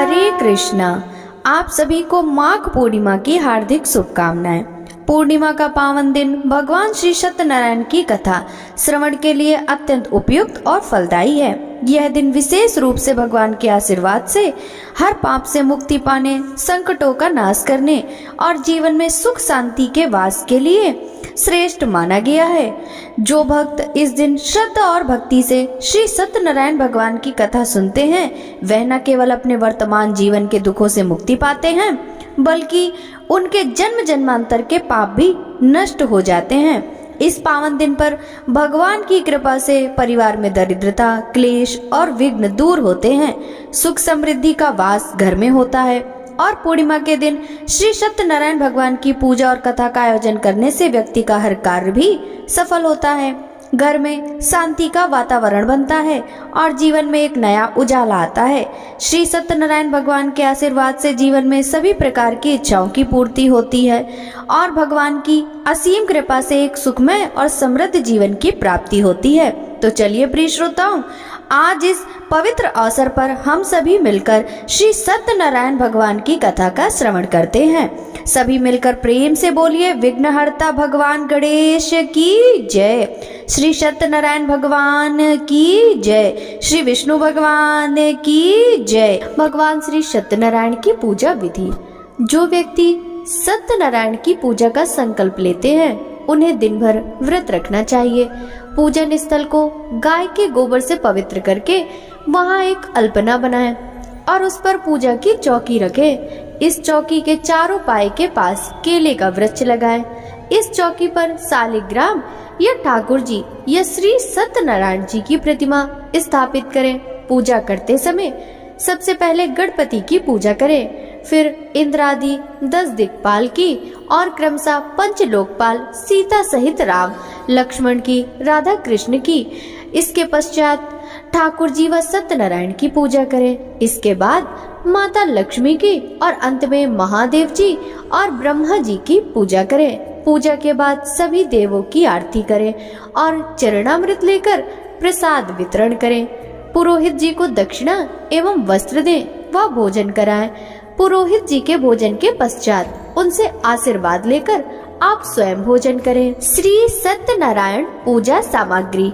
हरे कृष्णा। आप सभी को माघ पूर्णिमा की हार्दिक शुभकामनाएं। पूर्णिमा का पावन दिन भगवान श्री सत्यनारायण की कथा श्रवण के लिए अत्यंत उपयुक्त और फलदायी है। यह दिन विशेष रूप से भगवान के आशीर्वाद से हर पाप से मुक्ति पाने, संकटों का नाश करने और जीवन में सुख शांति के वास के लिए श्रेष्ठ माना गया है। जो भक्त इस दिन श्रद्धा और भक्ति से श्री सत्यनारायण भगवान की कथा सुनते हैं, वह न केवल अपने वर्तमान जीवन के दुखों से मुक्ति पाते हैं, बल्कि उनके जन्म जन्मांतर के पाप भी नष्ट हो जाते हैं। इस पावन दिन पर भगवान की कृपा से परिवार में दरिद्रता, क्लेश और विघ्न दूर होते हैं। सुख समृद्धि का वास घर में होता है और पूर्णिमा के दिन श्री सत्यनारायण भगवान की पूजा और कथा का आयोजन करने से व्यक्ति का हर कार्य भी सफल होता है। घर में शांति का वातावरण बनता है और जीवन में एक नया उजाला आता है। श्री सत्यनारायण भगवान के आशीर्वाद से जीवन में सभी प्रकार की इच्छाओं की पूर्ति होती है और भगवान की असीम कृपा से एक सुखमय और समृद्ध जीवन की प्राप्ति होती है। तो चलिए प्रिय श्रोताओं, आज इस पवित्र अवसर पर हम सभी मिलकर श्री सत्यनारायण भगवान की कथा का श्रवण करते हैं। सभी मिलकर प्रेम से बोलिए, विघ्नहर्ता भगवान गणेश की जय, श्री सत्यनारायण भगवान की जय, श्री विष्णु भगवान की जय। भगवान श्री सत्यनारायण की पूजा विधि। जो व्यक्ति सत्यनारायण की पूजा का संकल्प लेते हैं, उन्हें दिन भर व्रत रखना चाहिए। पूजन स्थल को गाय के गोबर से पवित्र करके वहाँ एक अल्पना बनाएं और उस पर पूजा की चौकी रखें। इस चौकी के चारों पाए के पास केले का वृक्ष लगाएं। इस चौकी पर शालिग्राम या ठाकुर जी या श्री सत्यनारायण जी की प्रतिमा स्थापित करें। पूजा करते समय सबसे पहले गणपति की पूजा करें, फिर इंद्रादि 10 दिक्पाल की और क्रमशः पंच लोकपाल सीता सहित राम लक्ष्मण की, राधा कृष्ण की। इसके पश्चात ठाकुर जी व सत्यनारायण की पूजा करें। इसके बाद माता लक्ष्मी की और अंत में महादेव जी और ब्रह्मा जी की पूजा करें। पूजा के बाद सभी देवों की आरती करें और चरणामृत लेकर प्रसाद वितरण करें। पुरोहित जी को दक्षिणा एवं वस्त्र दें व भोजन कराएं। पुरोहित जी के भोजन के पश्चात उनसे आशीर्वाद लेकर आप स्वयं भोजन करें। श्री सत्यनारायण पूजा सामग्री: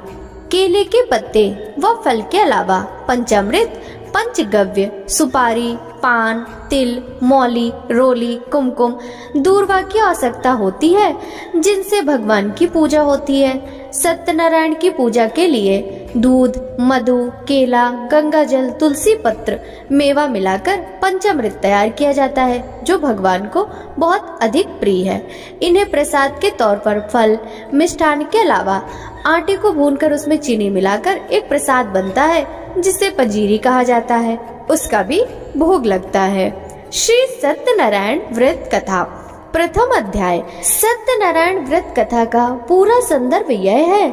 केले के पत्ते व फल के अलावा पंचामृत, पंचगव्य, सुपारी, पान, तिल, मौली, रोली, कुमकुम, दूर्वा की आवश्यकता होती है, जिनसे भगवान की पूजा होती है। सत्यनारायण की पूजा के लिए दूध, मधु, केला, गंगा जल, तुलसी पत्र, मेवा मिलाकर पंचामृत तैयार किया जाता है, जो भगवान को बहुत अधिक प्रिय है। इन्हें प्रसाद के तौर पर फल, मिष्ठान के अलावा आटे को भूनकर उसमें चीनी मिलाकर एक प्रसाद बनता है, जिसे पंजीरी कहा जाता है, उसका भी भोग लगता है। श्री सत्यनारायण व्रत कथा। प्रथम अध्याय। सत्यनारायण व्रत कथा का पूरा संदर्भ यह है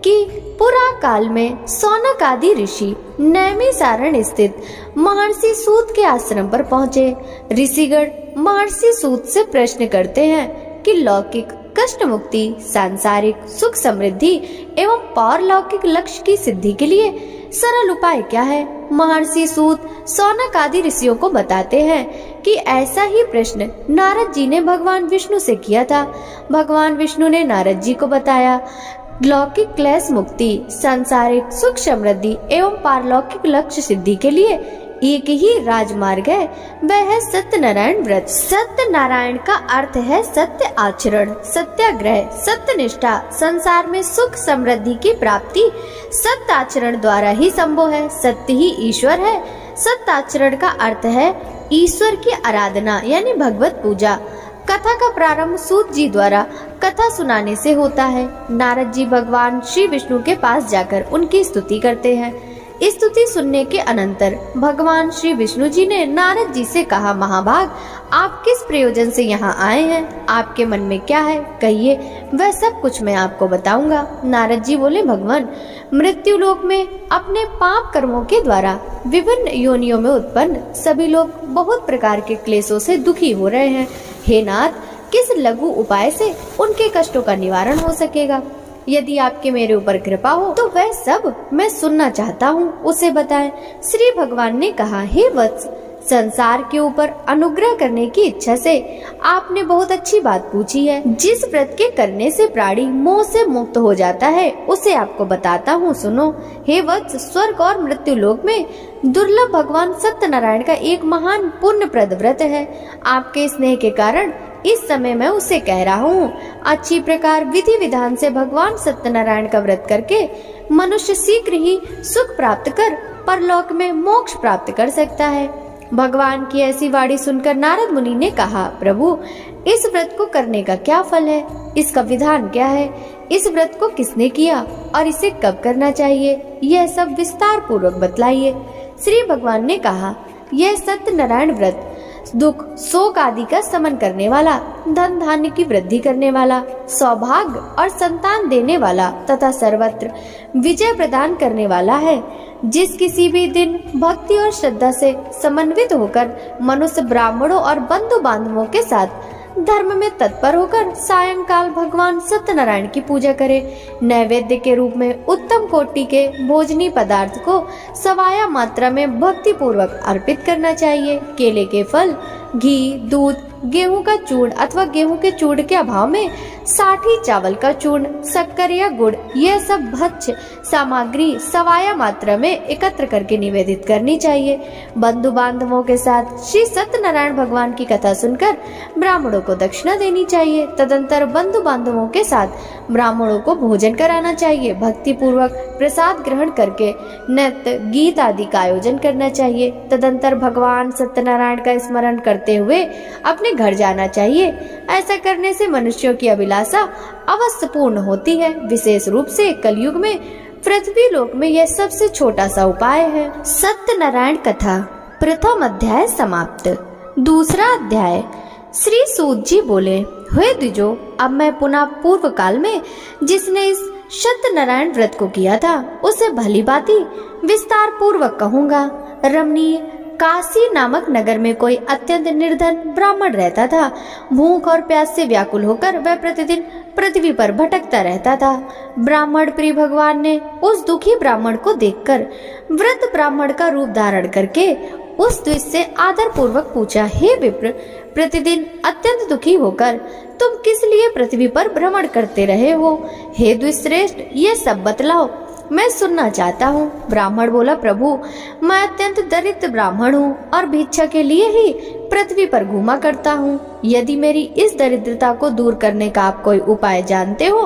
कि पुरा काल में सौनक आदि ऋषि नैमिषारण्य स्थित महर्षि सूत के आश्रम पर पहुँचे। ऋषिगण महर्षि सूत से प्रश्न करते हैं कि लौकिक कष्ट मुक्ति, सांसारिक सुख समृद्धि एवं पारलौकिक लक्ष्य की सिद्धि के लिए सरल उपाय क्या है। महर्षि सूत सौनक आदि ऋषियों को बताते हैं कि ऐसा ही प्रश्न नारद जी ने भगवान विष्णु से किया था। भगवान विष्णु ने नारद जी को बताया, लौकिक क्लेश मुक्ति, सांसारिक सुख समृद्धि एवं पारलौकिक लक्ष्य सिद्धि के लिए एक ही राजमार्ग है, वह है सत्यनारायण व्रत। सत्यनारायण का अर्थ है सत्य आचरण, सत्याग्रह, सत्यनिष्ठा। संसार में सुख समृद्धि की प्राप्ति सत्य आचरण द्वारा ही संभव है। सत्य ही ईश्वर है। सत्य आचरण का अर्थ है ईश्वर की आराधना यानी भगवत पूजा। कथा का प्रारंभ सूत जी द्वारा कथा सुनाने से होता है। नारद जी भगवान श्री विष्णु के पास जाकर उनकी स्तुति करते हैं। स्तुति सुनने के अनंतर भगवान श्री विष्णु जी ने नारद जी से कहा, महाभाग, आप किस प्रयोजन से यहाँ आए हैं? आपके मन में क्या है, कहिए, वह सब कुछ मैं आपको बताऊंगा। नारद जी बोले, भगवान, मृत्यु लोक में अपने पाप कर्मों के द्वारा विभिन्न योनियों में उत्पन्न सभी लोग बहुत प्रकार के क्लेशों से दुखी हो रहे हैं। हे नाथ, किस लघु उपाय से उनके कष्टों का निवारण हो सकेगा? यदि आपके मेरे ऊपर कृपा हो तो वह सब मैं सुनना चाहता हूँ, उसे बताएं। श्री भगवान ने कहा, हे वत्स, संसार के ऊपर अनुग्रह करने की इच्छा से आपने बहुत अच्छी बात पूछी है। जिस व्रत के करने से प्राणी मोह से मुक्त हो जाता है उसे आपको बताता हूँ, सुनो। हे वत्स, स्वर्ग और मृत्यु लोक में दुर्लभ भगवान सत्यनारायण का एक महान पुण्यप्रद व्रत है। आपके स्नेह के कारण इस समय मैं उसे कह रहा हूँ। अच्छी प्रकार विधि विधान से भगवान सत्यनारायण का व्रत करके मनुष्य शीघ्र ही सुख प्राप्त कर परलोक में मोक्ष प्राप्त कर सकता है। भगवान की ऐसी वाणी सुनकर नारद मुनि ने कहा, प्रभु, इस व्रत को करने का क्या फल है? इसका विधान क्या है? इस व्रत को किसने किया और इसे कब करना चाहिए? यह सब विस्तार पूर्वक बतलाइए। श्री भगवान ने कहा, यह सत्यनारायण व्रत दुख शोक आदि का समन करने वाला, धन धान्य की वृद्धि करने वाला, सौभाग्य और संतान देने वाला तथा सर्वत्र विजय प्रदान करने वाला है। जिस किसी भी दिन भक्ति और श्रद्धा से समन्वित होकर मनुष्य ब्राह्मणों और बंधु बांधवों के साथ धर्म में तत्पर होकर सायंकाल भगवान सत्यनारायण की पूजा करे, नैवेद्य के रूप में उत्तम कोटि के भोजनी पदार्थ को सवाया मात्रा में भक्ति पूर्वक अर्पित करना चाहिए। केले के फल, घी, दूध, गेहूं का चूर्ण अथवा गेहूं के चूर्ण के अभाव में साठी चावल का चूर्ण, शक्कर या गुड़, यह सब भक्ष्य सामग्री सवाया मात्रा में एकत्र करके निवेदित करनी चाहिए। बंधु बांधवों के साथ श्री सत्यनारायण भगवान की कथा सुनकर ब्राह्मणों को दक्षिणा देनी चाहिए। तदंतर बंधु बांधवों के साथ ब्राह्मणों को भोजन कराना चाहिए। भक्ति पूर्वक प्रसाद ग्रहण करके नृत्य गीत आदि का आयोजन करना चाहिए। तदंतर भगवान सत्यनारायण का स्मरण करते हुए अपने घर जाना चाहिए। ऐसा करने से मनुष्यों की अभिलाषा अवश्य पूर्ण होती है। विशेष रूप से कलयुग में पृथ्वी लोक में यह सबसे छोटा सा उपाय है। सत्यनारायण कथा प्रथम अध्याय समाप्त। दूसरा अध्याय। श्री सूत जी बोले, हे द्विजो, अब मैं पुनः पूर्व काल में जिसने इस सत्यनारायण व्रत को किया था उसे भली भांति विस्तार पूर्वक कहूँगा। रमणीय काशी नामक नगर में कोई अत्यंत निर्धन ब्राह्मण रहता था। भूख और प्यास से व्याकुल होकर वह प्रतिदिन पृथ्वी पर भटकता रहता था। ब्राह्मण प्रिय भगवान ने उस दुखी ब्राह्मण को देखकर वृद्ध ब्राह्मण का रूप धारण करके उस द्विज से आदर पूर्वक पूछा, हे विप्र, प्रतिदिन अत्यंत दुखी होकर तुम किस लिए पृथ्वी पर भ्रमण करते रहे हो? हे द्विजश्रेष्ठ, ये सब बतलाओ, मैं सुनना चाहता हूँ। ब्राह्मण बोला, प्रभु, मैं अत्यंत दरिद्र ब्राह्मण हूँ और भिक्षा के लिए ही पृथ्वी पर घूमा करता हूँ। यदि मेरी इस दरिद्रता को दूर करने का आप कोई उपाय जानते हो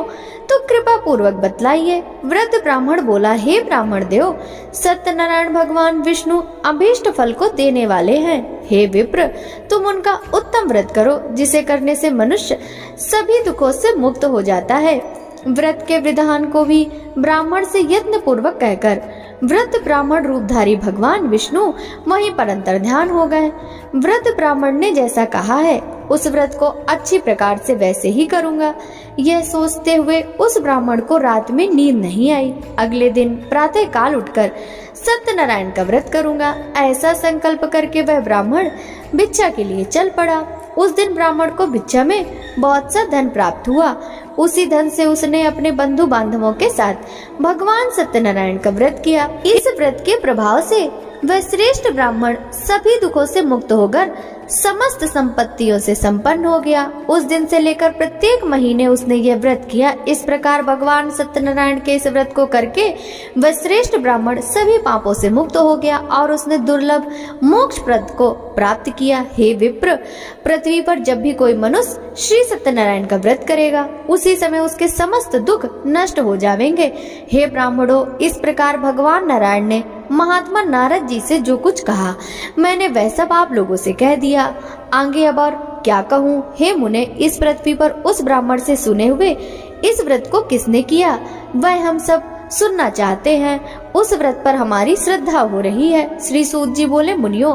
तो कृपा पूर्वक बतलाइए। वृद्ध ब्राह्मण बोला, हे ब्राह्मण देव, सत्यनारायण भगवान विष्णु अभीष्ट फल को देने वाले हैं। हे विप्र, तुम उनका उत्तम व्रत करो, जिसे करने से मनुष्य सभी दुखों से मुक्त हो जाता है। व्रत के विधान को भी ब्राह्मण से यत्न पूर्वक कहकर वृद्ध ब्राह्मण रूपधारी भगवान विष्णु वहीं पर अंतर्ध्यान हो गए। वृद्ध ब्राह्मण ने जैसा कहा है उस व्रत को अच्छी प्रकार से वैसे ही करूंगा। यह सोचते हुए उस ब्राह्मण को रात में नींद नहीं आई। अगले दिन प्रातः काल उठकर सत्यनारायण का व्रत करूंगा, ऐसा संकल्प करके वह ब्राह्मण भिक्षा के लिए चल पड़ा। उस दिन ब्राह्मण को भिक्षा में बहुत सा धन प्राप्त हुआ। उसी धन से उसने अपने बंधु बांधवों के साथ भगवान सत्यनारायण का व्रत किया। इस व्रत के प्रभाव से वह श्रेष्ठ ब्राह्मण सभी दुखों से मुक्त होकर समस्त संपत्तियों से संपन्न हो गया। उस दिन से लेकर प्रत्येक महीने उसने यह व्रत किया। इस प्रकार भगवान सत्यनारायण के इस व्रत को करके वह श्रेष्ठ ब्राह्मण सभी पापों से मुक्त हो गया और उसने दुर्लभ मोक्ष प्रद को प्राप्त किया। हे विप्र, पृथ्वी पर जब भी कोई मनुष्य श्री सत्यनारायण का व्रत करेगा उसी समय उसके समस्त दुख नष्ट हो जाएंगे। हे ब्राह्मणों, इस प्रकार भगवान नारायण ने महात्मा नारद जी से जो कुछ कहा मैंने वह सब आप लोगों से कह दिया। आगे अब और क्या कहूँ। हे मुने, इस पृथ्वी पर उस ब्राह्मण से सुने हुए इस व्रत को किसने किया वह हम सब सुनना चाहते हैं। उस व्रत पर हमारी श्रद्धा हो रही है। श्री सूत जी बोले, मुनियों,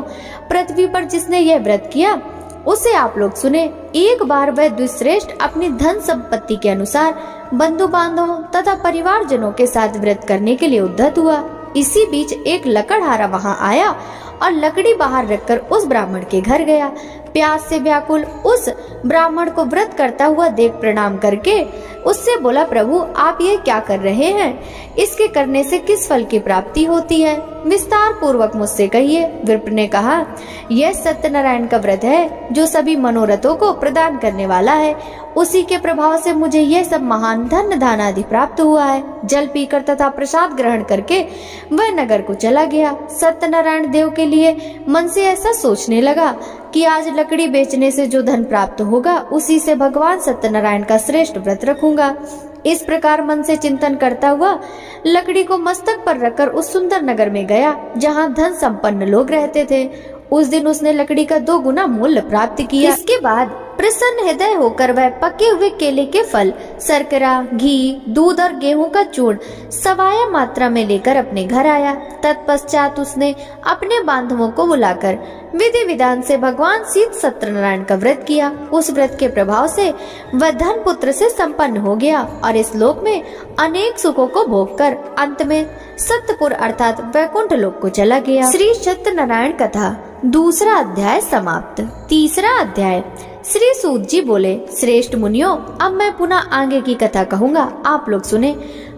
पृथ्वी पर जिसने यह व्रत किया उसे आप लोग सुने। एक बार वह द्विश्रेष्ठ अपनी धन संपत्ति के अनुसार बंधु बांधवों तथा परिवारजनों के साथ व्रत करने के लिए उद्यत हुआ। इसी बीच एक लकड़हारा वहां आया और लकड़ी बाहर रखकर उस ब्राह्मण के घर गया। प्यास से व्याकुल उस ब्राह्मण को व्रत करता हुआ देख प्रणाम करके उससे बोला, प्रभु आप ये क्या कर रहे हैं? इसके करने से किस फल की प्राप्ति होती है? विस्तार पूर्वक मुझसे कहिए। विप्र ने कहा, यह सत्यनारायण का व्रत है जो सभी मनोरथों को प्रदान करने वाला है। उसी के प्रभाव से मुझे यह सब महान धन दान आदि प्राप्त हुआ है। जल पीकर तथा प्रसाद ग्रहण करके वह नगर को चला गया। सत्यनारायण देव के लिए मन से ऐसा सोचने लगा कि आज लकड़ी बेचने से जो धन प्राप्त होगा उसी से भगवान सत्यनारायण का श्रेष्ठ व्रत रखूंगा। इस प्रकार मन से चिंतन करता हुआ लकड़ी को मस्तक पर रखकर उस सुंदर नगर में गया जहाँ धन संपन्न लोग रहते थे। उस दिन उसने लकड़ी का 2 गुना मूल्य प्राप्त किया। इसके बाद प्रसन्न हृदय होकर वह पके हुए केले के फल, शर्करा, घी, दूध और गेहूं का चूर्ण सवाया मात्रा में लेकर अपने घर आया। तत्पश्चात उसने अपने बांधवों को बुलाकर विधि विधान से भगवान शीत सत्यनारायण का व्रत किया। उस व्रत के प्रभाव से वह धन पुत्र से संपन्न हो गया और इस लोक में अनेक सुखों को भोगकर अंत में सत्यपुर अर्थात वैकुंठ लोक को चला गया। श्री सत्यनारायण कथा 2 अध्याय समाप्त। 3 अध्याय। श्री सूत जी बोले, श्रेष्ठ मुनियों, अब मैं पुनः आगे की कथा कहूँगा, आप लोग सुने।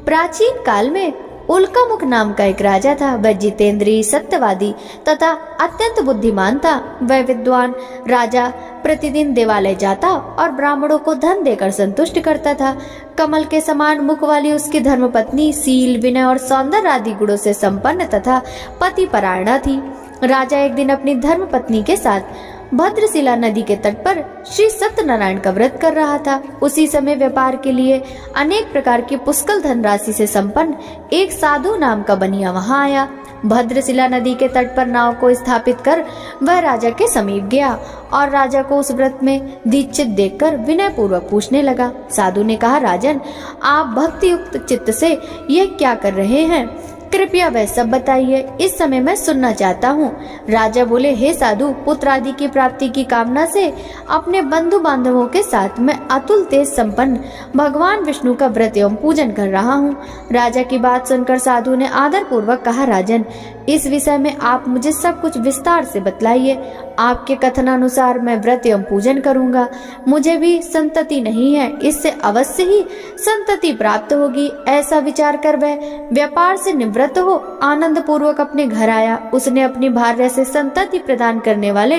प्राचीन काल में उल्कामुख नाम का एक राजा था। वह जितेंद्रीय, सत्यवादी तथा अत्यंत बुद्धिमान था। वह विद्वान राजा प्रतिदिन देवालय जाता और ब्राह्मणों को धन देकर संतुष्ट करता था। कमल के समान मुख वाली उसकी धर्मपत्नी शील, विनय और सौंदर्य आदि गुणों से संपन्न तथा पतिपरायणा थी। राजा एक दिन अपनी धर्मपत्नी के साथ भद्रशिला नदी के तट पर श्री सत्यनारायण का व्रत कर रहा था। उसी समय व्यापार के लिए अनेक प्रकार की पुष्कल धनराशि से संपन्न एक साधु नाम का बनिया वहां आया। भद्रशिला नदी के तट पर नाव को स्थापित कर वह राजा के समीप गया और राजा को उस व्रत में दीक्षित देखकर विनय पूर्वक पूछने लगा। साधु ने कहा, राजन, आप भक्ति युक्त चित्त से यह क्या कर रहे हैं? कृपया वह सब बताइए, इस समय मैं सुनना चाहता हूँ। राजा बोले, हे साधु, पुत्र आदि की प्राप्ति की कामना से अपने बंधु बांधवों के साथ मैं अतुल तेज संपन्न भगवान विष्णु का व्रत एवं पूजन कर रहा हूँ। राजा की बात सुनकर साधु ने आदर पूर्वक कहा, राजन, इस विषय में आप मुझे सब कुछ विस्तार से बतलाइए। आपके कथनानुसार मैं व्रत एवं पूजन करूंगा। मुझे भी संतति नहीं है, इससे अवश्य ही संतति प्राप्त होगी। ऐसा विचार कर वह व्यापार से निवृत्त हो आनंद पूर्वक अपने घर आया। उसने अपनी भार्या से संतति प्रदान करने वाले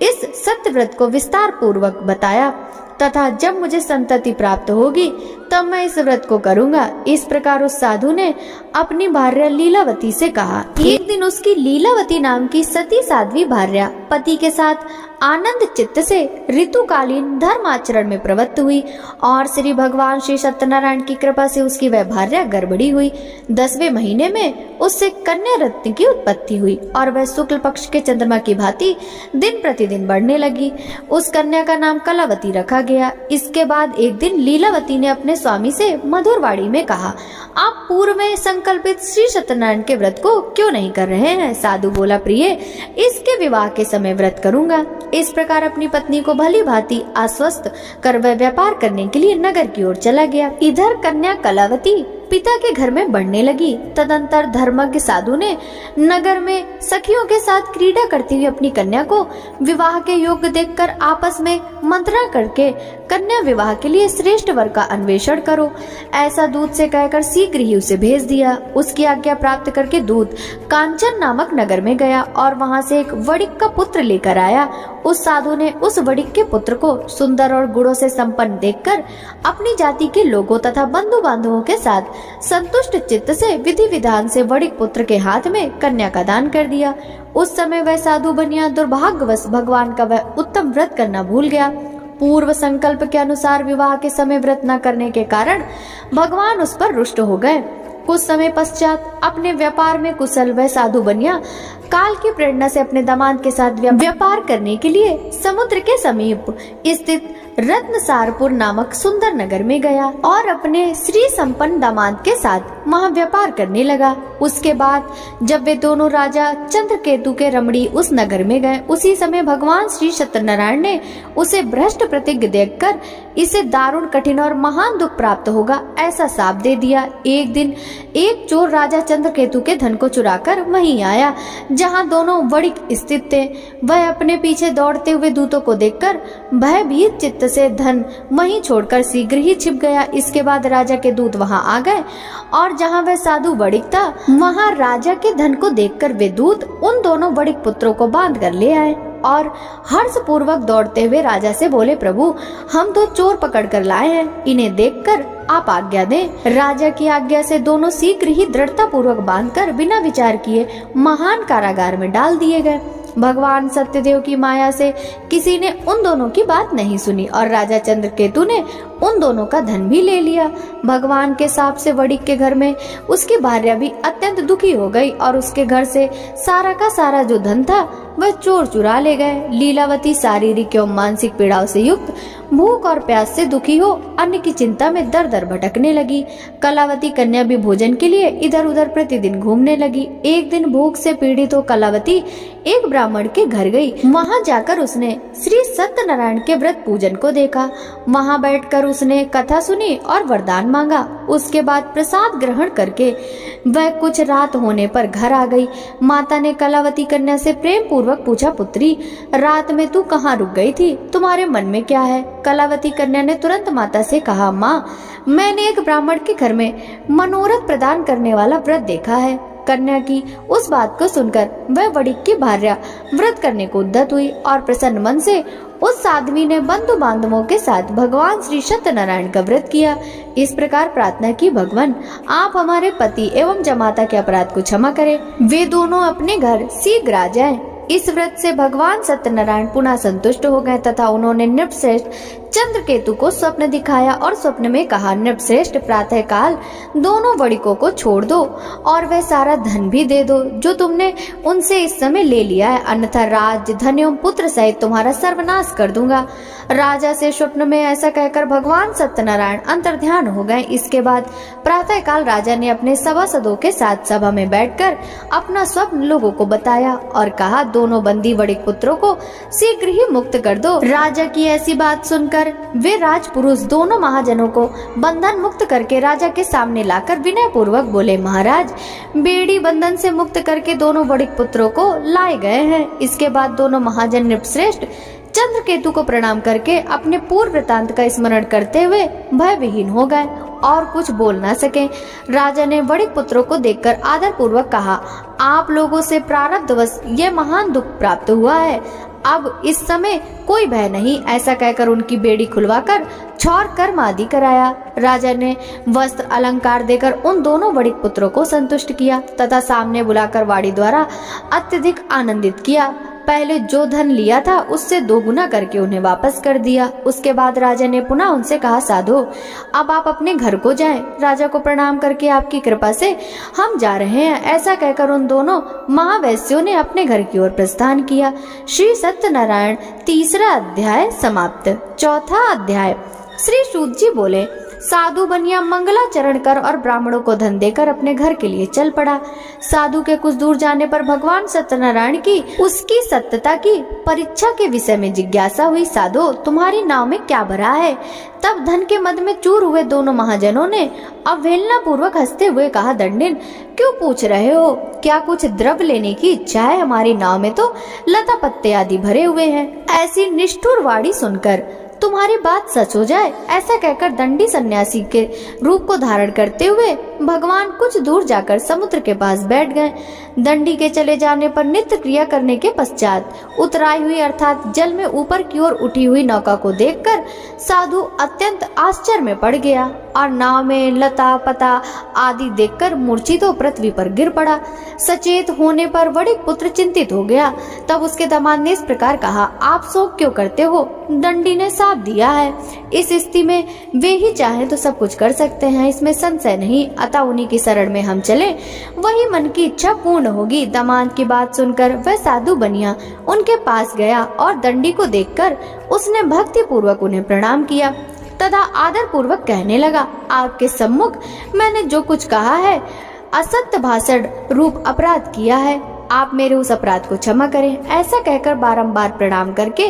इस सत्य व्रत को विस्तार पूर्वक बताया तथा जब मुझे संतति प्राप्त होगी तब मैं इस व्रत को करूंगा। इस प्रकार उस साधु ने अपनी भार्या लीलावती से कहा। एक दिन उसकी लीलावती नाम की सती साध्वी भार्या पति के साथ आनंद चित्त से ऋतुकालीन धर्म आचरण में प्रवृत्त हुई और श्री भगवान श्री सत्यनारायण की कृपा से उसकी वह भार्या गर्भवती हुई। 10वें महीने में उससे कन्या रत्न की उत्पत्ति हुई और वह शुक्ल पक्ष के चंद्रमा की भांति दिन प्रतिदिन बढ़ने लगी। उस कन्या का नाम कलावती रखा गया। इसके बाद एक दिन लीलावती ने अपने स्वामी से मधुर वाणी में कहा, आप पूर्व में संकल्पित श्री सत्यनारायण के व्रत को क्यों नहीं कर रहे हैं? साधु बोला, प्रिय, इसके विवाह के समय व्रत करूंगा। इस प्रकार अपनी पत्नी को भली भांति आश्वस्त कर वह व्यापार करने के लिए नगर की ओर चला गया। इधर कन्या कलावती पिता के घर में बढ़ने लगी। तदंतर धर्मज्ञ साधु ने नगर में सखियों के साथ क्रीड़ा करती हुई अपनी कन्या को विवाह के योग्य देखकर आपस में मंत्रणा करके कन्या विवाह के लिए श्रेष्ठ वर का अन्वेषण करो, ऐसा दूत से कहकर शीघ्र ही उसे भेज दिया। उसकी आज्ञा प्राप्त करके दूत कांचन नामक नगर में गया और वहां से एक वणिक का पुत्र लेकर आया। उस साधु ने उस वणिक के पुत्र को सुंदर और गुणों से संपन्न देखकर अपनी जाति के लोगों तथा बंधु बांधवों के साथ संतुष्ट चित्त से विधि विधान से वणिक पुत्र के हाथ में कन्या का दान कर दिया। उस समय वह साधु बनिया दुर्भाग्यवश भगवान का वह उत्तम व्रत करना भूल गया। पूर्व संकल्प के अनुसार विवाह के समय व्रत न करने के कारण भगवान उस पर रुष्ट हो गए। कुछ समय पश्चात अपने व्यापार में कुशल वह साधु बनिया काल की प्रेरणा से अपने दामाद के साथ व्यापार करने के लिए समुद्र के समीप स्थित रत्नसारपुर नामक सुंदर नगर में गया और अपने श्री संपन्न दामाद के साथ वहाँ व्यापार करने लगा। उसके बाद जब वे दोनों राजा चंद्रकेतु के रमणी उस नगर में गए, उसी समय भगवान श्री सत्यनारायण ने उसे भ्रष्ट प्रतिज्ञा देखकर इसे दारुण कठिन और महान दुख प्राप्त होगा ऐसा शाप दे दिया। एक दिन एक चोर राजा चंद्रकेतु के धन को चुराकर वहीं आया जहाँ दोनों वणिक स्थित थे। वह अपने पीछे दौड़ते हुए दूतों को देखकर भयभीत चित्त से धन वहीं छोड़कर शीघ्र ही छिप गया। इसके बाद राजा के दूत वहां आ गए और जहां वह साधु वणिक था वहां राजा के धन को देखकर वे दूत उन दोनों वणिक पुत्रों को बांध कर ले आए और हर्ष पूर्वक दौड़ते हुए राजा से बोले, प्रभु हम तो चोर पकड़ कर लाए हैं, इन्हें देखकर आप आज्ञा दें। राजा की आज्ञा से दोनों शीघ्र ही दृढ़ता पूर्वक बांधकर बिना विचार किए महान कारागार में डाल दिए गए। भगवान सत्यदेव की माया से किसी ने उन दोनों की बात नहीं सुनी और राजा चंद्रकेतु ने उन दोनों का धन भी ले लिया। भगवान के शाप से वणिक के घर में उसकी भार्या भी अत्यंत दुखी हो गई और उसके घर से सारा का सारा जो धन था वह चोर चुरा ले गए। लीलावती शारीरिक एवं मानसिक पीड़ाओं से युक्त, भूख और प्यास से दुखी हो अन्न की चिंता में दर दर भटकने लगी। कलावती कन्या भी भोजन के लिए इधर उधर प्रतिदिन घूमने लगी। एक दिन भूख से पीड़ित हो कलावती एक ब्राह्मण के घर गई। वहां जाकर उसने श्री सत्यनारायण के व्रत पूजन को देखा। वहां बैठकर उसने कथा सुनी और वरदान मांगा। उसके बाद प्रसाद ग्रहण करके वह कुछ रात होने पर घर आ गई। माता ने कलावती कन्या से प्रेम पूर्वक पूछा, पुत्री रात में तू कहाँ रुक गई थी, तुम्हारे मन में क्या है? कलावती कन्या ने तुरंत माता से कहा, माँ मैंने एक ब्राह्मण के घर में मनोरथ प्रदान करने वाला व्रत देखा है। कन्या की उस बात को सुनकर वह वणिक की भार्या व्रत करने को उद्यत हुई और प्रसन्न मन से उस साध्वी ने बंधु बांधवों के साथ भगवान श्री सत्यनारायण का व्रत किया। इस प्रकार प्रार्थना की, भगवान आप हमारे पति एवं जमाता के अपराध को क्षमा करें, वे दोनों अपने घर शीघ्र आ जाएं। इस व्रत से भगवान सत्यनारायण पुनः संतुष्ट हो गए तथा उन्होंने नृपश्रेष्ठ चंद्रकेतु को स्वप्न दिखाया और स्वप्न में कहा, नृपश्रेष्ठ प्रातः काल दोनों वणिकों को छोड़ दो और वह सारा धन भी दे दो जो तुमने उनसे इस समय ले लिया है, अन्यथा राज्य धन एवं पुत्र सहित तुम्हारा सर्वनाश कर दूंगा। राजा से स्वप्न में ऐसा कहकर भगवान सत्यनारायण अंतर्ध्यान हो गए। इसके बाद प्रातः काल राजा ने अपने सभासदों के साथ सभा में बैठकर अपना स्वप्न लोगों को बताया और कहा, दोनों बंदी वणिक पुत्रों को शीघ्र ही मुक्त कर दो। राजा की ऐसी बात सुनकर वे राजपुरुष दोनों महाजनों को बंधन मुक्त करके राजा के सामने लाकर विनय पूर्वक बोले, महाराज बेड़ी बंधन से मुक्त करके दोनों वणिक पुत्रों को लाए गए हैं। इसके बाद दोनों महाजन नृपश्रेष्ठ चंद्रकेतु को प्रणाम करके अपने पूर्व वृतांत का स्मरण करते हुए भय विहीन हो गए और कुछ बोल न सके। राजा ने वणिक पुत्रों को देखकर आदर पूर्वक कहा, आप लोगों से प्रारब्धवश यह महान दुख प्राप्त हुआ है, अब इस समय कोई भय नहीं। ऐसा कहकर उनकी बेड़ी खुलवाकर छौर कर्म आदि कराया। राजा ने वस्त्र अलंकार देकर उन दोनों वणिक पुत्रों को संतुष्ट किया तथा सामने बुलाकर वाणी द्वारा अत्यधिक आनंदित किया। पहले जो धन लिया था उससे 2 गुना करके उन्हें वापस कर दिया। उसके बाद राजा ने पुनः उनसे कहा, साधु अब आप अपने घर को जाएं। राजा को प्रणाम करके आपकी कृपा से हम जा रहे हैं। ऐसा कहकर उन दोनों महावैश्यों ने अपने घर की ओर प्रस्थान किया। श्री सत्यनारायण 3रा अध्याय समाप्त। 4था अध्याय। श्री सूत जी बोले, साधु बनिया मंगलाचरण कर और ब्राह्मणों को धन देकर अपने घर के लिए चल पड़ा। साधु के कुछ दूर जाने पर भगवान सत्यनारायण की उसकी सत्यता की परीक्षा के विषय में जिज्ञासा हुई। साधु तुम्हारी नाव में क्या भरा है? तब धन के मद में चूर हुए दोनों महाजनों ने अवहेलना पूर्वक हंसते हुए कहा, दंडिन क्यों पूछ रहे हो? क्या कुछ द्रव्य लेने की इच्छा है? हमारी नाव में तो लता पत्ते आदि भरे हुए हैं। ऐसी निष्ठुर वाणी सुनकर तुम्हारी बात सच हो जाए, ऐसा कहकर दंडी सन्यासी के रूप को धारण करते हुए भगवान कुछ दूर जाकर समुद्र के पास बैठ गए। दंडी के चले जाने पर नित्य क्रिया करने के पश्चात उतराई हुई अर्थात जल में ऊपर की ओर उठी हुई नौका को देखकर साधु अत्यंत आश्चर्य में पड़ गया और नाव में लता पता आदि देखकर मूर्छित हो पृथ्वी पर गिर पड़ा। सचेत होने पर वणिक पुत्र चिंतित हो गया। तब उसके दामाद ने इस प्रकार कहा, आप शोक क्यों करते हो? दंडी ने साथ दिया है, इस स्थिति में वे ही चाहे तो सब कुछ कर सकते हैं, इसमें संशय नहीं। अतः उन्हीं की शरण में हम चले, वही मन की इच्छा पूर्ण होगी। दामाद की बात सुनकर वह साधु बनिया उनके पास गया और दंडी को देखकर उसने भक्ति पूर्वक उन्हें प्रणाम किया तथा आदर पूर्वक कहने लगा, आपके सम्मुख मैंने जो कुछ कहा है, असत्य भाषण रूप अपराध किया है, आप मेरे उस अपराध को क्षमा करें। ऐसा कहकर बारंबार प्रणाम करके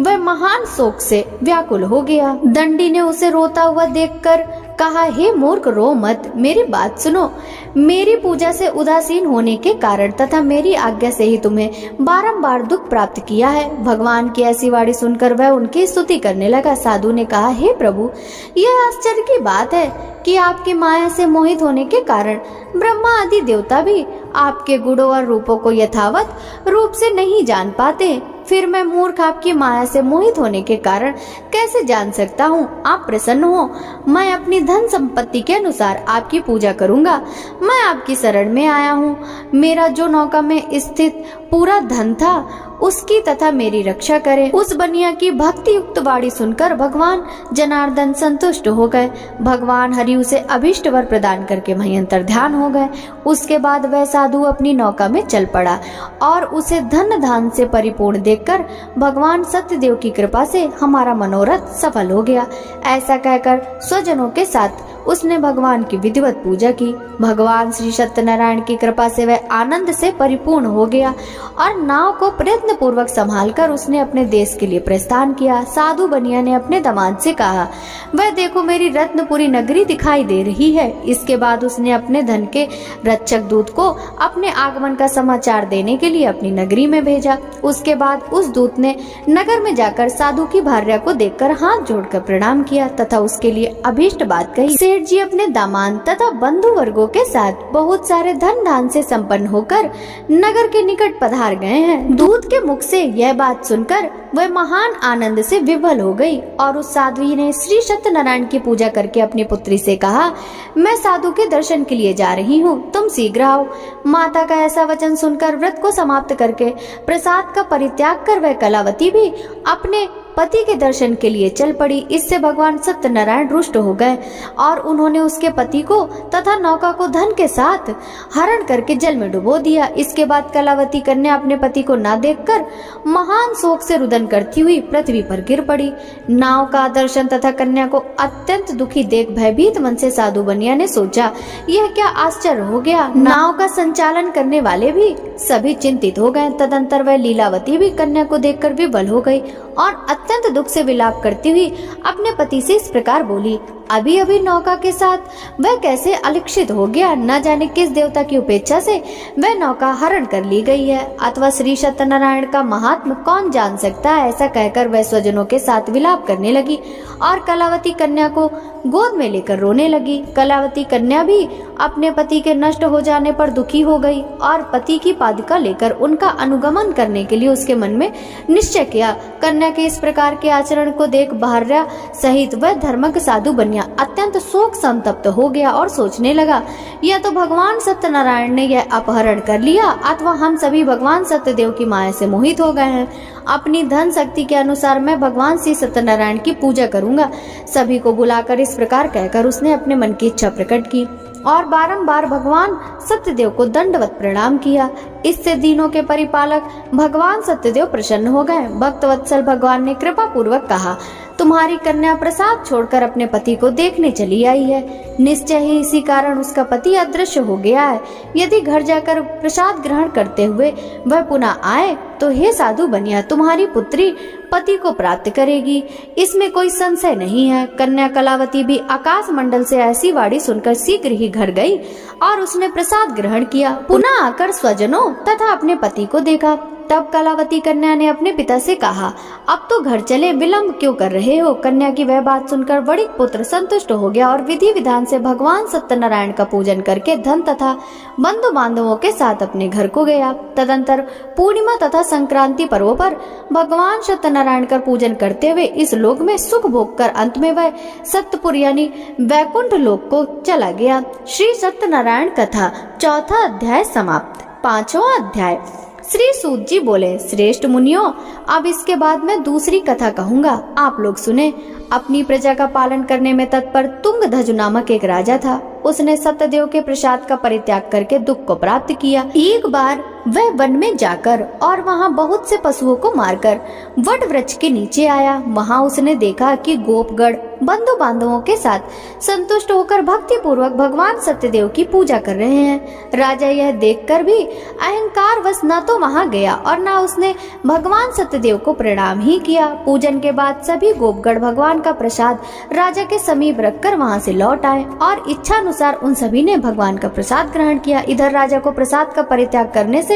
वह महान शोक से व्याकुल हो गया। दंडी ने उसे रोता हुआ देखकर कहा, हे मूर्ख, रो मत, मेरी बात सुनो। मेरी पूजा से उदासीन होने के कारण तथा मेरी आज्ञा से ही तुम्हें बारंबार दुख प्राप्त किया है। भगवान की ऐसी वाणी सुनकर वह उनकी स्तुति करने लगा। साधु ने कहा, हे प्रभु, यह आश्चर्य की बात है कि आपकी माया से मोहित होने के कारण ब्रह्मा आदि देवता भी आपके गुणों और रूपों को यथावत रूप से नहीं जान पाते। फिर मैं मूर्ख आपकी माया से मोहित होने के कारण कैसे जान सकता हूँ? आप प्रसन्न हो, मैं अपनी धन संपत्ति के अनुसार आपकी पूजा करूँगा। मैं आपकी शरण में आया हूँ। मेरा जो नौका में स्थित पूरा धन था उसकी तथा मेरी रक्षा करे। उस बनिया की भक्ति युक्त वाणी सुनकर भगवान जनार्दन संतुष्ट हो गए। भगवान हरि उसे अभिष्ट वर प्रदान करके वहीं अंतर्ध्यान हो गए। उसके बाद वह साधु अपनी नौका में चल पड़ा और उसे धन धान से परिपूर्ण देखकर भगवान सत्यदेव की कृपा से हमारा मनोरथ सफल हो गया। ऐसा कहकर स्वजनों के साथ उसने भगवान की विधिवत पूजा की। भगवान श्री सत्यनारायण की कृपा से वह आनंद से परिपूर्ण हो गया और नाव को प्रयत्न पूर्वक संभालकर उसने अपने देश के लिए प्रस्थान किया। साधु बनिया ने अपने दामाद से कहा, वह देखो मेरी रत्नपुरी नगरी दिखाई दे रही है। इसके बाद उसने अपने धन के रक्षक दूत को अपने आगमन का समाचार देने के लिए अपनी नगरी में भेजा। उसके बाद उस दूत ने नगर में जाकर साधु की भार्या को देखकर हाथ जोड़कर प्रणाम किया तथा उसके लिए अभीष्ट बात कही। सेठ जी अपने दामाद तथा बंधु वर्गों के साथ बहुत सारे धन धान से संपन्न होकर नगर के निकट पधार गए हैं। दूत के मुख से यह बात सुनकर वह महान आनंद से विभल हो गई और उस साध्वी ने श्री सत्यनारायण की पूजा करके अपनी पुत्री से कहा, मैं साधु के दर्शन के लिए जा रही हूँ, तुम शीघ्र आओ। माता का ऐसा वचन सुनकर व्रत को समाप्त करके प्रसाद का परित्याग कर वह कलावती भी अपने पति के दर्शन के लिए चल पड़ी। इससे भगवान सत्यनारायण रुष्ट हो गए और उन्होंने उसके पति को तथा नौका को धन के साथ हरण करके जल में डुबो दिया। इसके बाद कलावती कन्या अपने पति को ना देखकर महान शोक से रुदन करती हुई पृथ्वी पर गिर पड़ी। नाव का दर्शन तथा कन्या को अत्यंत दुखी देख भयभीत मन से साधु बनिया ने सोचा, यह क्या आश्चर्य हो गया। नाव का संचालन करने वाले भी सभी चिंतित हो गए। तदंतर वह लीलावती भी कन्या को देखकर विवल हो गई और अत्यंत दुख से विलाप करती हुई अपने पति से इस प्रकार बोली, अभी अभी नौका के साथ वह कैसे अलिक्षित हो गया। न जाने किस देवता की उपेक्षा से वह नौका हरण कर ली गई है, अथवा श्री सत्यनारायण का महात्म कौन जान सकता है। ऐसा कहकर वह स्वजनों के साथ विलाप करने लगी और कलावती कन्या को गोद में लेकर रोने लगी। कलावती कन्या भी अपने पति के नष्ट हो जाने पर दुखी हो गई और पति की पादुका लेकर उनका अनुगमन करने के लिए उसके मन में निश्चय किया। कन्या के इस प्रकार के आचरण को देख भार्या सहित वह धर्मज्ञ साधु बनिया अत्यंत शोक संतप्त हो गया और सोचने लगा, या तो भगवान सत्यनारायण ने यह अपहरण कर लिया अथवा हम सभी भगवान सत्यदेव की माया से मोहित हो गए हैं। अपनी धन शक्ति के अनुसार मैं भगवान श्री सत्यनारायण की पूजा करूंगा। सभी को बुलाकर इस प्रकार कहकर उसने अपने मन की इच्छा प्रकट की और बारंबार भगवान सत्यदेव को दंडवत प्रणाम किया। इससे दीनों के परिपालक भगवान सत्यदेव प्रसन्न हो गए। भक्त वत्सल भगवान ने कृपा पूर्वक कहा, तुम्हारी कन्या प्रसाद छोड़कर अपने पति को देखने चली आई है। निश्चय ही इसी कारण उसका पति अदृश्य हो गया है। यदि घर जाकर प्रसाद ग्रहण करते हुए वह पुनः आए तो हे साधु बनिया, तुम्हारी पुत्री पति को प्राप्त करेगी, इसमें कोई संशय नहीं है। कन्या कलावती भी आकाश मंडल से ऐसी वाणी सुनकर शीघ्र ही घर गई और उसने प्रसाद ग्रहण किया। पुनः आकर स्वजनों तथा अपने पति को देखा। तब कलावती कन्या ने अपने पिता से कहा, अब तो घर चले, विलंब क्यों कर रहे हो। कन्या की वह बात सुनकर वणिक पुत्र संतुष्ट हो गया और विधि विधान से भगवान सत्यनारायण का पूजन करके धन तथा बंधु बांधवों के साथ अपने घर को गया। तदंतर पूर्णिमा तथा संक्रांति पर्वों पर भगवान सत्यनारायण का पूजन करते हुए इस लोक में सुख भोग कर अंत में वह सत्यपुर यानी वैकुंठ लोक को चला गया। श्री सत्यनारायण कथा चौथा अध्याय समाप्त। पांचवा अध्याय। श्री सूत जी बोले, श्रेष्ठ मुनियों, अब इसके बाद मैं दूसरी कथा कहूँगा, आप लोग सुने। अपनी प्रजा का पालन करने में तत्पर तुंगध्वज नामक एक राजा था। उसने सत्यदेव के प्रसाद का परित्याग करके दुख को प्राप्त किया। एक बार वह वन में जाकर और वहाँ बहुत से पशुओं को मारकर वट वृक्ष के नीचे आया। वहाँ उसने देखा कि गोपगण बंधु बांधवों के साथ संतुष्ट होकर भक्ति पूर्वक भगवान सत्यदेव की पूजा कर रहे हैं। राजा यह देखकर भी अहंकार वश न तो वहाँ गया और न उसने भगवान सत्यदेव को प्रणाम ही किया। पूजन के बाद सभी गोपगण भगवान का प्रसाद राजा के समीप रखकर वहाँ से लौट आए और इच्छा अनुसार उन सभी ने भगवान का प्रसाद ग्रहण किया। इधर राजा को प्रसाद का परित्याग करने से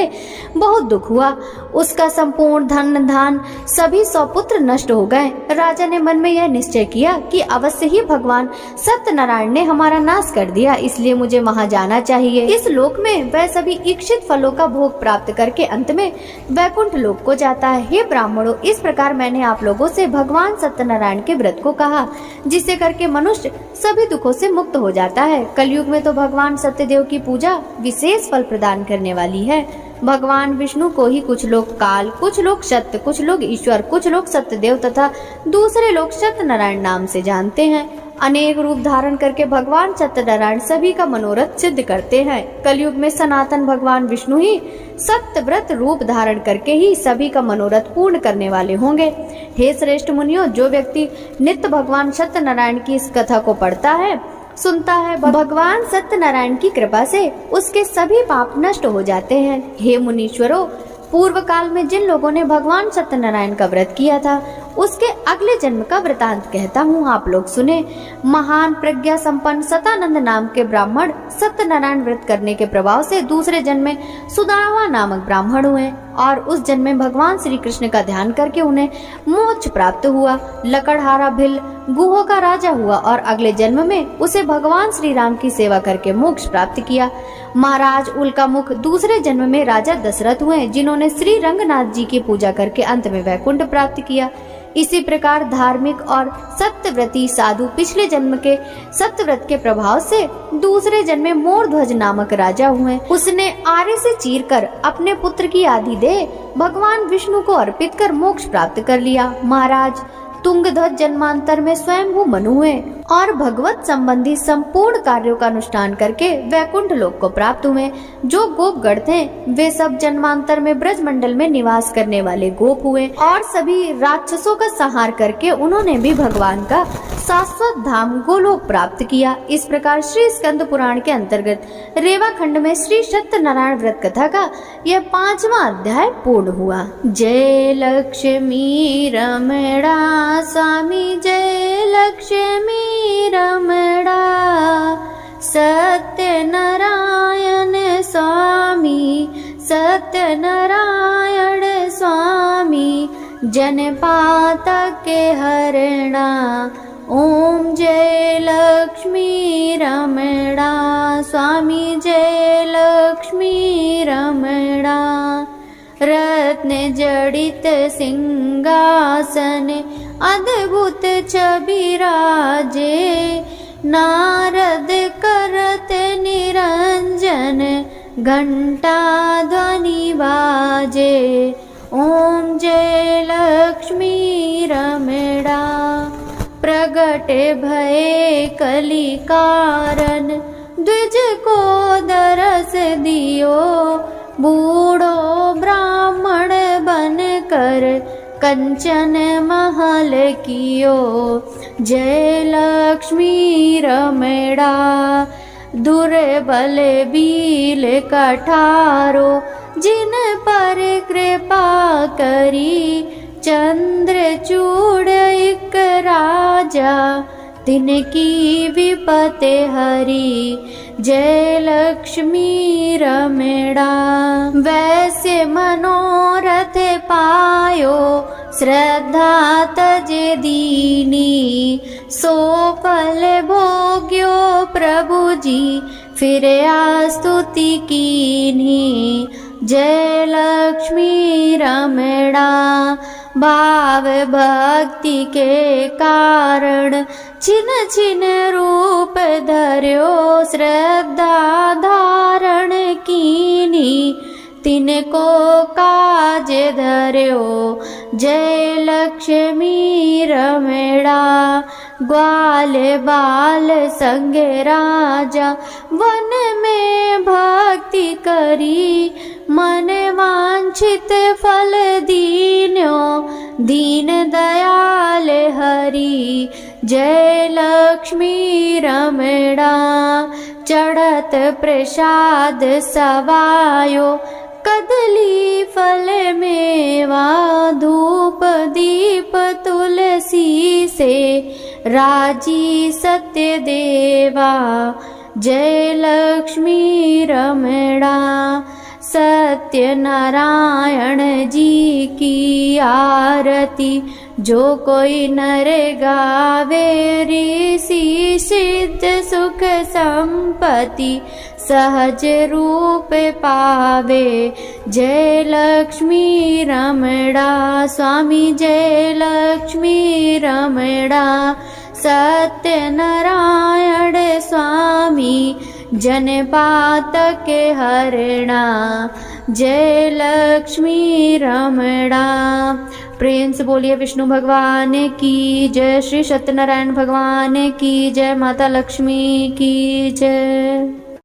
बहुत दुख हुआ। उसका संपूर्ण धन धान सभी सौपुत्र नष्ट हो गए। राजा ने मन में यह निश्चय किया कि अवश्य ही भगवान सत्यनारायण ने हमारा नाश कर दिया, इसलिए मुझे वहां जाना चाहिए। इस लोक में वह सभी इच्छित फलों का भोग प्राप्त करके अंत में वैकुंठ लोक को जाता है। हे ब्राह्मणों, इस प्रकार मैंने आप लोगों से भगवान सत्यनारायण के व्रत को कहा, जिसे करके मनुष्य सभी दुखों से मुक्त हो जाता है। कलयुग में तो भगवान सत्यदेव की पूजा विशेष फल प्रदान करने वाली है। भगवान विष्णु को ही कुछ लोग काल, कुछ लोग सत्य, कुछ लोग ईश्वर, कुछ लोग सत्यदेव तथा दूसरे लोग सत्यनारायण नाम से जानते हैं। अनेक रूप धारण करके भगवान सत्यनारायण सभी का मनोरथ सिद्ध करते हैं। कलयुग में सनातन भगवान विष्णु ही सत्य व्रत रूप धारण करके ही सभी का मनोरथ पूर्ण करने वाले होंगे। हे श्रेष्ठ मुनियों, जो व्यक्ति नित्य भगवान सत्यनारायण की इस कथा को पढ़ता है, सुनता है, भगवान सत्यनारायण की कृपा से उसके सभी पाप नष्ट हो जाते हैं। हे मुनीश्वरों, पूर्व काल में जिन लोगों ने भगवान सत्यनारायण का व्रत किया था, उसके अगले जन्म का वृतांत कहता हूँ, आप लोग सुने। महान प्रज्ञा संपन्न सतानंद नाम के ब्राह्मण सत्यनारायण व्रत करने के प्रभाव से दूसरे जन्म में सुदामा नामक ब्राह्मण हुए और उस जन्म में भगवान श्री कृष्ण का ध्यान करके उन्हें मोक्ष प्राप्त हुआ। लकड़हारा भिल गुहों का राजा हुआ और अगले जन्म में उसे भगवान श्री राम की सेवा करके मोक्ष प्राप्त किया। महाराज उल्का मुख दूसरे जन्म में राजा दशरथ हुए, जिन्होंने श्री रंगनाथ जी की पूजा करके अंत में वैकुंठ प्राप्त किया। इसी प्रकार धार्मिक और सत्यव्रती साधु पिछले जन्म के सत्यव्रत के प्रभाव से दूसरे जन्म में मोरध्वज नामक राजा हुए। उसने आरे से चीरकर अपने पुत्र की आदि देह भगवान विष्णु को अर्पित कर मोक्ष प्राप्त कर लिया। महाराज तुंगध्वज जन्मांतर में स्वयंभू मनु हुए और भगवत संबंधी संपूर्ण कार्यों का अनुष्ठान करके वैकुंठ लोक को प्राप्त हुए। जो गोपगण थे वे सब जन्मांतर में ब्रजमंडल में निवास करने वाले गोप हुए और सभी राक्षसों का संहार करके उन्होंने भी भगवान का शाश्वत धाम गोलोक प्राप्त किया। इस प्रकार श्री स्कंद पुराण के अंतर्गत रेवा खंड में श्री सत्यनारायण व्रत कथा का यह 5वां अध्याय पूर्ण हुआ। जय लक्ष्मी रमणा स्वामी, जय लक्ष्मी रमणा सत्यनारायण स्वामी, सत्यनारायण स्वामी जनपातक हरणा। ओम जय लक्ष्मी रमणा स्वामी, जय लक्ष्मी रमणा। रत्न जड़ित सिंहासन अद्भुत छवि राजे, नारद करत निरंजन घंटा ध्वनि बाजे। ओम जय लक्ष्मी रमणा। प्रगट भय कलि कारण, द्विज को दरस दियो, बूढ़ो ब्राह्मण बन कर कंचन महल कियो। जय लक्ष्मी रमणा। दुर्बल बील कठारो, जिन पर कृपा करी, चंद्रचूड़ एक राजा, तिनकी विपते हरी। जय लक्ष्मी रमणा। वैसे मनोरथ पायो, श्रद्धा तजे दीनी, सो फल भोग्यो प्रभु जी, फिर स्तुति कीन्ही। जय लक्ष्मी रमणा। भाव भक्ति के कारण, छिन छिन रूप धर्यो, श्रद्धा धारण कीनी, तिनको काज धर्यो। जय लक्ष्मी रमणा। ग्वाल बाल संगे राजा वन में भक्ति करी, मन वांछित फल दीन्यो दीन दयाल हरि। जय लक्ष्मी रमणा चढ़त प्रसाद सवायो, कदली फल मेवा धूप दीप तुलसी से राजी सत्य देवा। जय लक्ष्मी रमणा सत्य नारायण जी की आरती, जो कोई नर गावे ऋषि सिद्ध सुख संपत्ति सहज रूप पावे। जय लक्ष्मी रमणा स्वामी जय लक्ष्मी रमणा सत्य नारायण स्वामी जनपात के हरणा। जय लक्ष्मी रमणा। प्रेम से बोलिए विष्णु भगवान की जय, श्री सत्यनारायण भगवान की जय, माता लक्ष्मी की जय।